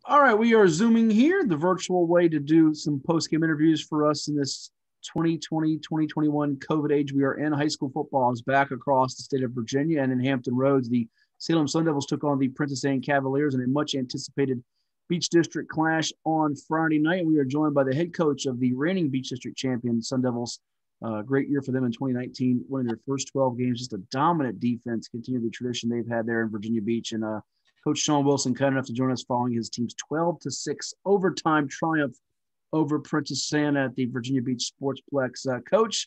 All right, we are Zooming here, the virtual way to do some post-game interviews for us in this 2020-2021 COVID age. We are in. High school football is back across the state of Virginia, and in Hampton Roads, the Salem Sun Devils took on the Princess Anne Cavaliers in a much-anticipated Beach District clash on Friday night. We are joined by the head coach of the reigning Beach District champion Sun Devils. Great year for them in 2019, winning their first 12 games. Just a dominant defense, continue the tradition they've had there in Virginia Beach. And Coach Shawn Wilson kind enough to join us following his team's 12-6 overtime triumph over Princess Anne at the Virginia Beach Sportsplex. Coach,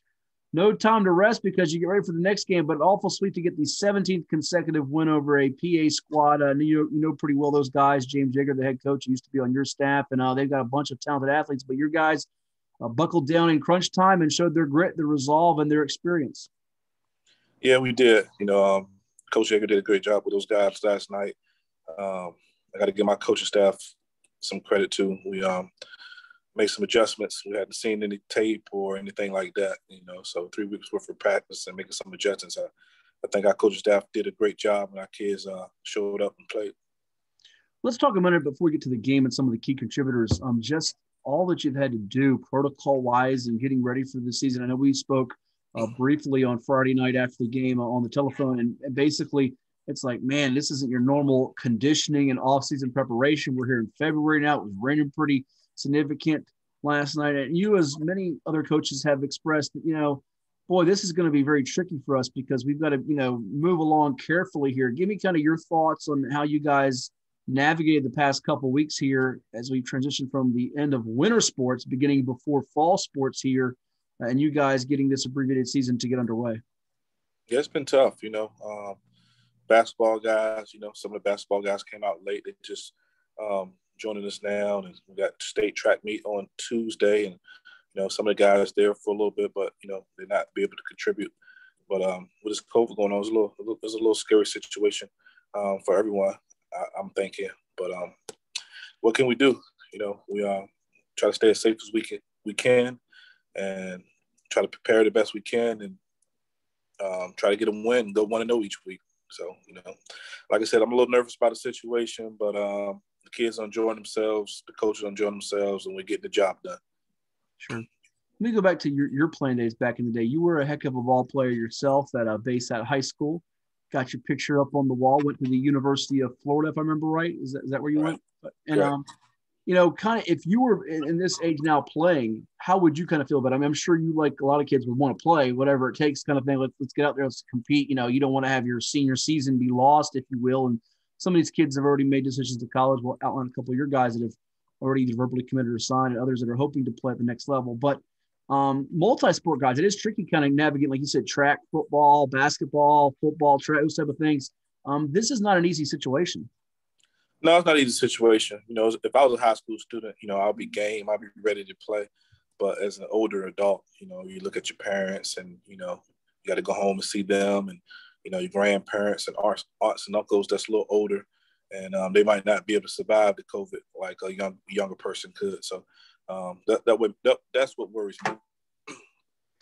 no time to rest because you get ready for the next game, but awful sweet to get the 17th consecutive win over a PA squad. You know pretty well those guys. James Jagger, the head coach, used to be on your staff, and they've got a bunch of talented athletes, but your guys buckled down in crunch time and showed their grit, their resolve, and their experience. Yeah, we did. Coach Jagger did a great job with those guys last night. I got to give my coaching staff some credit too. We made some adjustments. We hadn't seen any tape or anything like that, so 3 weeks worth of practice and making some adjustments. I think our coaching staff did a great job, and our kids showed up and played. Let's talk a minute before we get to the game and some of the key contributors. Just all that you've had to do protocol-wise and getting ready for the season. I know we spoke briefly on Friday night after the game on the telephone, and basically – it's like, man, this isn't your normal conditioning and off-season preparation. We're here in February now. It was raining pretty significant last night. And you, as many other coaches have expressed, boy, this is going to be very tricky for us because we've got to, move along carefully here. Give me kind of your thoughts on how you guys navigated the past couple of weeks here as we transition from the end of winter sports, beginning before fall sports here, and you guys getting this abbreviated season to get underway. Yeah, it's been tough, basketball guys, some of the basketball guys came out late. They just joining us now, and we got state track meet on Tuesday, and some of the guys there for a little bit, but they're not be able to contribute. But with this COVID going on, it's a little scary situation for everyone. I'm thinking, but what can we do? We try to stay as safe as we can, and try to prepare the best we can, and try to get a win, go 1-0 each week. So, like I said, I'm a little nervous about the situation, but the kids are enjoying themselves, the coaches are enjoying themselves, and we're getting the job done. Sure. Let me go back to your playing days back in the day. You were a heck of a ball player yourself at Bayside High School. Got your picture up on the wall, went to the University of Florida, if I remember right. Is that where you went? And, kind of if you were in this age now playing, how would you kind of feel about it? I mean, I'm sure you, like a lot of kids, would want to play, whatever it takes kind of thing. Let's get out there, let's compete. You don't want to have your senior season be lost, if you will. And some of these kids have already made decisions to college. We'll outline a couple of your guys that have already either verbally committed or signed, and others that are hoping to play at the next level. But multi-sport guys, it is tricky kind of navigating, like you said, track, football, basketball, football, track, those type of things. This is not an easy situation. No, it's not an easy situation. If I was a high school student, I'll be game, I'll be ready to play. But as an older adult, you look at your parents, and, you got to go home and see them, and, your grandparents and aunts and uncles that's a little older, and they might not be able to survive the COVID like a younger person could. So that's what worries me.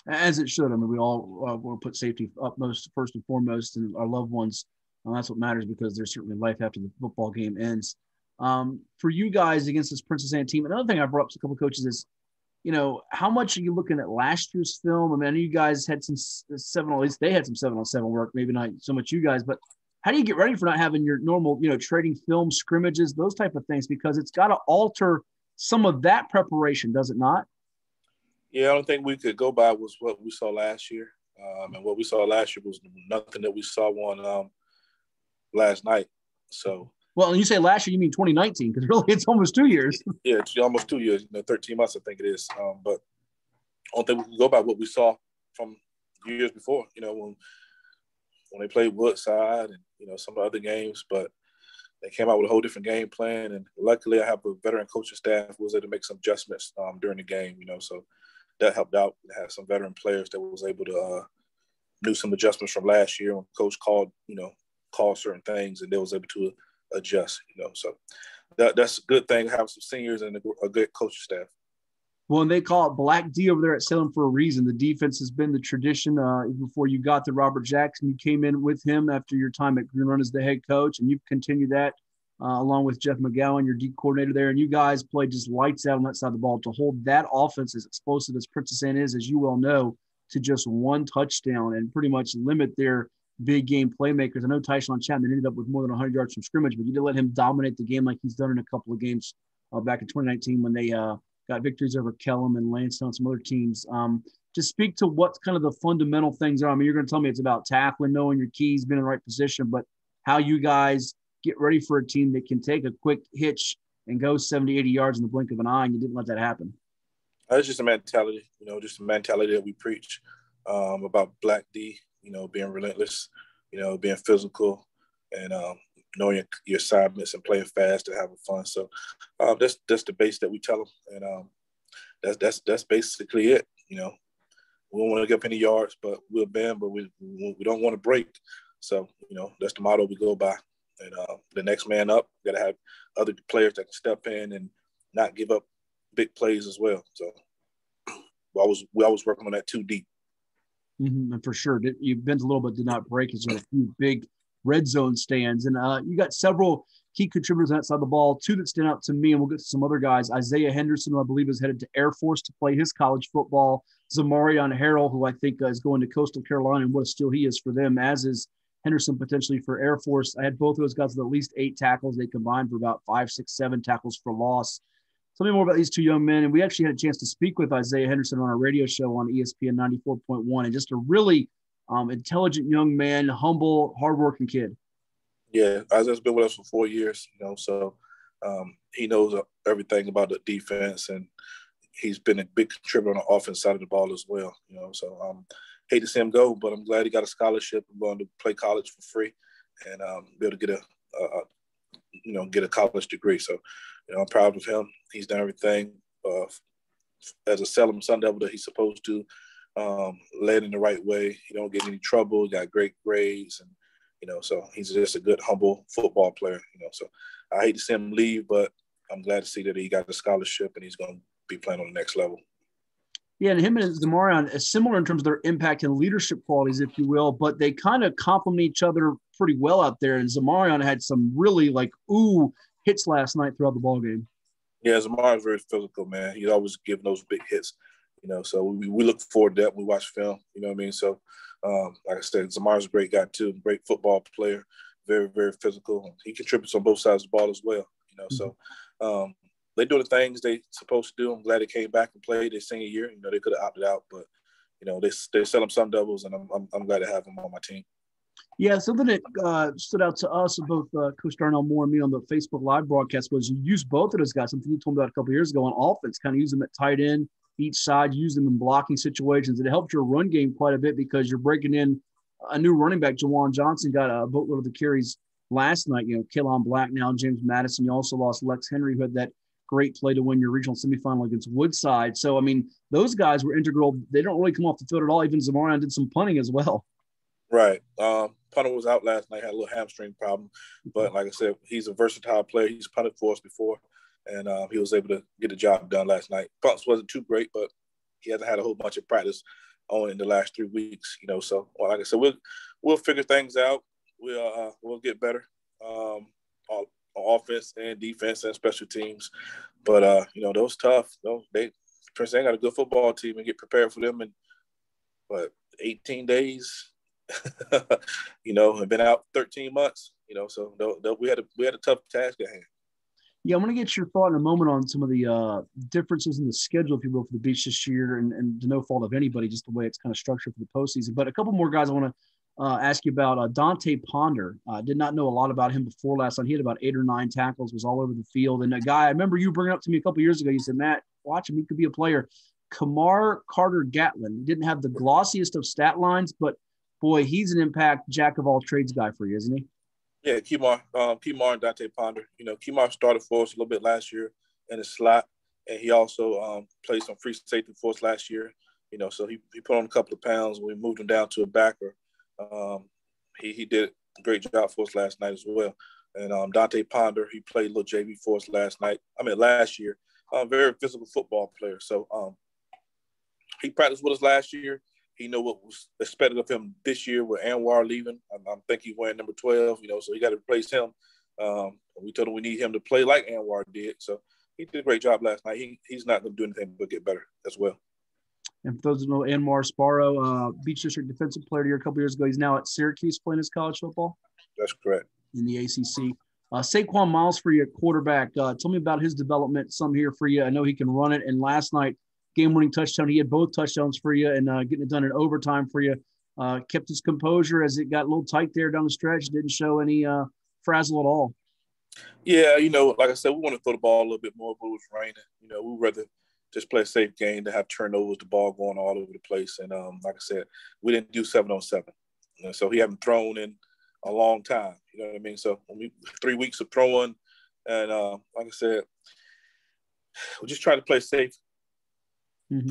As it should. I mean, we all want to put safety upmost, first and foremost, and our loved ones. That's what matters, because there's certainly life after the football game ends. For you guys against this Princess Anne team, another thing I brought up to a couple of coaches is, how much are you looking at last year's film? I mean, I know you guys had some 7, at least they had some 7-on-7 work, maybe not so much you guys, but how do you get ready for not having your normal, trading film scrimmages, those type of things? Because it's got to alter some of that preparation, does it not? Yeah, I don't think we could go by was what we saw last year. And what we saw last year was nothing that we saw on last night. So, well, and you say last year, you mean 2019, because really it's almost 2 years. Yeah, it's almost 2 years, 13 months, I think it is. But I don't think we can go by what we saw from years before, when they played Woodside and, some of the other games. But they came out with a whole different game plan. And luckily I have a veteran coaching staff who was able to make some adjustments during the game, so that helped out. I had some veteran players that was able to do some adjustments from last year when coach called certain things, and they was able to adjust, So that's a good thing to have some seniors and a good coaching staff. Well, and they call it Black D over there at Salem for a reason. The defense has been the tradition. Before you got to Robert Jackson, you came in with him after your time at Green Run as the head coach, and you've continued that along with Jeff McGowan, your D coordinator there, and you guys played just lights out on that side of the ball to hold that offense as explosive as Princess Anne is, as you well know, to just one touchdown and pretty much limit their big game playmakers. I know Tyshawn Chapman ended up with more than 100 yards from scrimmage, but you did let him dominate the game like he's done in a couple of games back in 2019 when they got victories over Kellum and Lansdowne and some other teams. To speak to what kind of the fundamental things are. I mean, you're going to tell me it's about tackling, knowing your keys, being in the right position, but how you guys get ready for a team that can take a quick hitch and go 70, 80 yards in the blink of an eye, and you didn't let that happen. It's just a mentality, just a mentality that we preach about Black D, being relentless, being physical, and knowing your assignments and playing fast and having fun. So that's the base that we tell them, and that's basically it. We don't want to get up any yards, but we'll bend, but we don't want to break. So that's the motto we go by. And the next man up, got to have other players that can step in and not give up big plays as well. So we always working on that too deep. Mm-hmm, and for sure, you bent a little bit, did not break. It's a few big red zone stands, and you got several key contributors on that side of the ball. Two that stand out to me, and we'll get to some other guys. Isaiah Henderson, who I believe is headed to Air Force to play his college football. Zamarion Harrell, who I think is going to Coastal Carolina, and what a steal he is for them, as is Henderson potentially for Air Force. I had both of those guys with at least 8 tackles. They combined for about 5, 6, 7 tackles for loss. Tell me more about these two young men. And we actually had a chance to speak with Isaiah Henderson on our radio show on ESPN 94.1, and just a really intelligent young man, humble, hardworking kid. Yeah, Isaiah's been with us for 4 years, so he knows everything about the defense, and he's been a big contributor on the offense side of the ball as well, so hate to see him go, but I'm glad he got a scholarship and going to play college for free and be able to get a college degree. So, I'm proud of him. He's done everything as a Salem Sun Devil that he's supposed to, led in the right way. He don't get any trouble. He got great grades, and so he's just a good, humble football player. So I hate to see him leave, but I'm glad to see that he got the scholarship and he's going to be playing on the next level. Yeah, and him and Zamarion are similar in terms of their impact and leadership qualities, if you will, but they kind of complement each other pretty well out there. And Zamarion had some really hits last night throughout the ball game. Yeah, Zamarion's very physical, man. He's always giving those big hits, so we look forward to that when we watch film, you know what I mean? So, like I said, Zamar's a great guy too, great football player, very, very physical. He contributes on both sides of the ball as well, so they do the things they supposed to do. I'm glad they came back and played their senior year. They could have opted out, but they're Salem Sun Devils, and I'm glad to have them on my team. Yeah, something that stood out to us, both Coach Darnell Moore and me on the Facebook Live broadcast, was you used both of those guys. Something you told me about a couple of years ago on offense, kind of use them at tight end, each side, use them in blocking situations. And it helped your run game quite a bit because you're breaking in a new running back. Juwan Johnson got a boatload of the carries last night. Kellon Black now, James Madison. You also lost Lex Henry, who had that great play to win your regional semifinal against Woodside. So, I mean, those guys were integral. They don't really come off the field at all. Even Zamarion did some punting as well. Right. Punter was out last night, had a little hamstring problem. But like I said, he's a versatile player. He's punted for us before, and he was able to get the job done last night. Punts wasn't too great, but he hasn't had a whole bunch of practice on in the last 3 weeks, So, like I said, we'll figure things out. We'll get better on offense and defense and special teams. But, those tough. Prince Anne got a good football team and get prepared for them in, 18 days – and been out 13 months, so we had a tough task at hand. Yeah, I'm going to get your thought in a moment on some of the differences in the schedule, if you will, for the Beach this year, and to no fault of anybody, just the way it's kind of structured for the postseason. But a couple more guys I want to ask you about. Dante Ponder. Did not know a lot about him before last night. He had about 8 or 9 tackles, was all over the field. And a guy, I remember you bringing up to me a couple years ago, you said, Matt, watch him, he could be a player. Kamar Carter Gatlin didn't have the glossiest of stat lines, but boy, he's an impact jack of all trades guy for you, isn't he? Yeah, Kamar and Dante Ponder. Kamar started for us a little bit last year in the slot, and he also played some free safety for us last year. So he put on a couple of pounds. We moved him down to a backer. He did a great job for us last night as well. And Dante Ponder, he played a little JV for us last year. Very physical football player. So he practiced with us last year. He knew what was expected of him this year with Anwar leaving. I think he's wearing number 12, so he got to replace him. We told him we need him to play like Anwar did. So he did a great job last night. He's not going to do anything but get better as well. And for those who know, Anwar Sparrow, Beach District Defensive Player of the Year a couple years ago. He's now at Syracuse playing his college football. That's correct. In the ACC. Saquon Miles for you at quarterback. Tell me about his development. Some here for you. I know he can run it. And last night, game-winning touchdown. He had both touchdowns for you and getting it done in overtime for you. Kept his composure as it got a little tight there down the stretch. Didn't show any frazzle at all. Yeah, like I said, we want to throw the ball a little bit more, but it was raining. We'd rather just play a safe game than have turnovers, the ball going all over the place. And like I said, we didn't do 7-on-7. So he hadn't thrown in a long time. You know what I mean? So 3 weeks of throwing. And like I said, we just tried to play safe,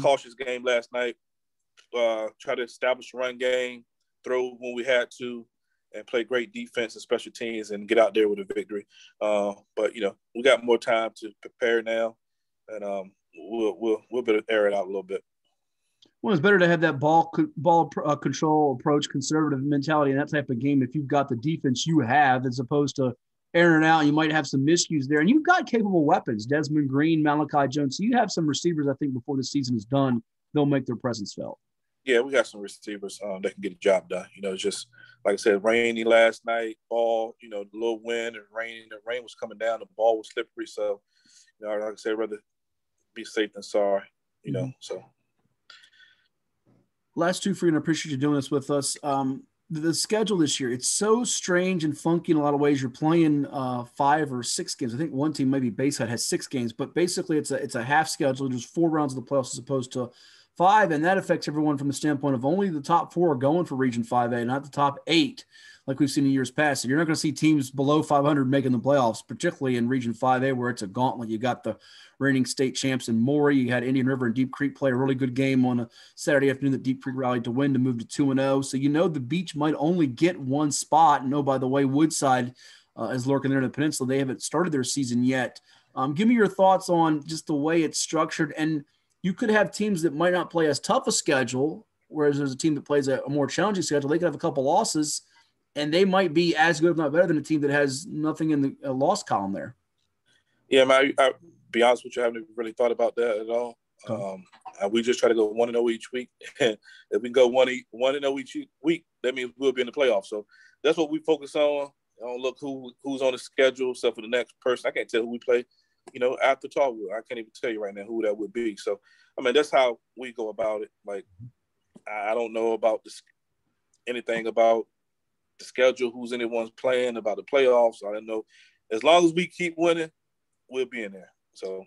cautious game last night. Try to establish a run game, throw when we had to, and play great defense and special teams and get out there with a victory. But, we got more time to prepare now, and we'll better air it out a little bit. Well, it's better to have that ball control approach, conservative mentality, and that type of game if you've got the defense you have, as opposed to airing it out. You might have some miscues there. And you've got capable weapons, Desmond Green, Malachi Jones. So you have some receivers, I think, before the season is done, they'll make their presence felt. Yeah, we got some receivers that can get the job done. It's just, like I said, rainy last night, ball, a little wind and rain. The rain was coming down. The ball was slippery. So, like I said, I'd rather be safe than sorry, so. Last two for you, and I appreciate you doing this with us. The schedule this year, it's so strange and funky in a lot of ways. You're playing 5 or 6 games. I think one team, maybe Bayside, has 6 games, but basically it's a half schedule. There's 4 rounds of the playoffs as opposed to 5, and that affects everyone from the standpoint of only the top 4 are going for Region 5A, not the top 8 like we've seen in years past. So you're not going to see teams below 500 making the playoffs, particularly in Region 5A where it's a gauntlet. You got the reigning state champs in Maury. You had Indian River and Deep Creek play a really good game on a Saturday afternoon that Deep Creek rallied to win to move to 2-0. So the Beach might only get 1 spot. And by the way, Woodside is lurking there in the peninsula. They haven't started their season yet. Give me your thoughts on just the way it's structured. And you could have teams that might not play as tough a schedule, whereas there's a team that plays a more challenging schedule. They could have a couple losses, and they might be as good, if not better, than a team that has nothing in the loss column there. Yeah, man, I'll be honest with you, I haven't really thought about that at all. Okay. We just try to go 1-0 each week. And if we can go 1-0 each week, that means we'll be in the playoffs. So that's what we focus on. I don't look who's on the schedule, except for the next person. I can't tell who we play. After Talwood, I can't even tell you right now who that would be. So, that's how we go about it. Like, I don't know about anything about the schedule, who's anyone's playing, about the playoffs. I don't know. As long as we keep winning, we'll be in there. So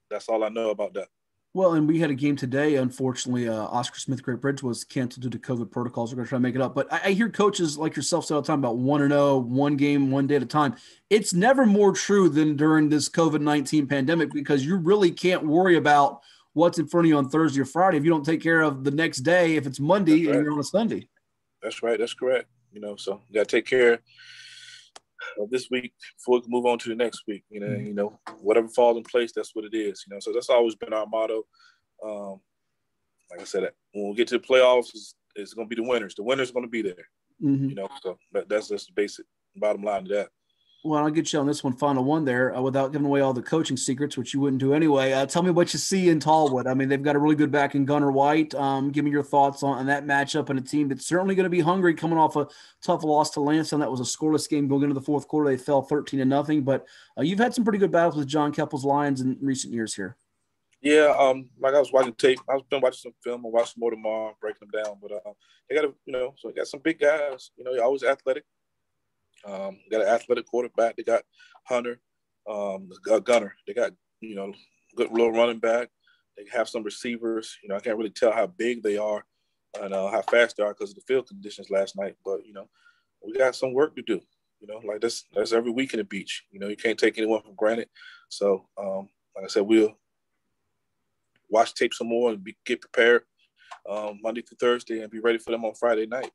that's all I know about that. Well, and we had a game today. Unfortunately, Oscar Smith Great Bridge was canceled due to COVID protocols. We're going to try to make it up. But I hear coaches like yourself say all the time about 1-0, one game, one day at a time. It's never more true than during this COVID-19 pandemic, because you really can't worry about what's in front of you on Thursday or Friday if you don't take care of the next day, if it's Monday and you're on a Sunday. That's right. That's correct. So you got to take care of this week before we can move on to the next week. Whatever falls in place, that's what it is. So that's always been our motto. Like I said, when we get to the playoffs, it's going to be the winners. The winners are going to be there. So that's just the basic bottom line to that. Well, I'll get you on this final one there without giving away all the coaching secrets, which you wouldn't do anyway. Tell me what you see in Tallwood. They've got a really good back in Gunnar White. Give me your thoughts on that matchup and a team that's certainly going to be hungry coming off a tough loss to Lansing. That was a scoreless game going into the fourth quarter. They fell 13-0. But you've had some pretty good battles with John Keppel's Lions in recent years here. Yeah, like I was watching tape. I've been watching some film. I'll watch some more tomorrow, breaking them down. But they got so they got some big guys. They're always athletic. Got an athletic quarterback. They got Hunter, Gunner. They got, good little running back. They have some receivers. I can't really tell how big they are and how fast they are because of the field conditions last night. But, we got some work to do. Like that's every week in the Beach. You can't take anyone for granted. So, like I said, we'll watch tape some more and get prepared Monday through Thursday and be ready for them on Friday night.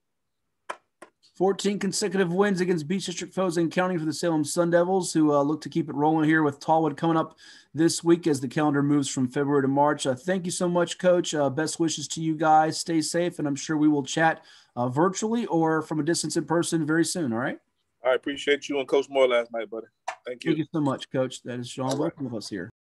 14 consecutive wins against Beach District foes and counting for the Salem Sun Devils, who look to keep it rolling here with Tallwood coming up this week as the calendar moves from February to March. Thank you so much, Coach. Best wishes to you guys. Stay safe, and I'm sure we will chat virtually or from a distance in person very soon, all right? I appreciate you and Coach Moore last night, buddy. Thank you. Thank you so much, Coach. That is Shawn All right. Wilson with us here.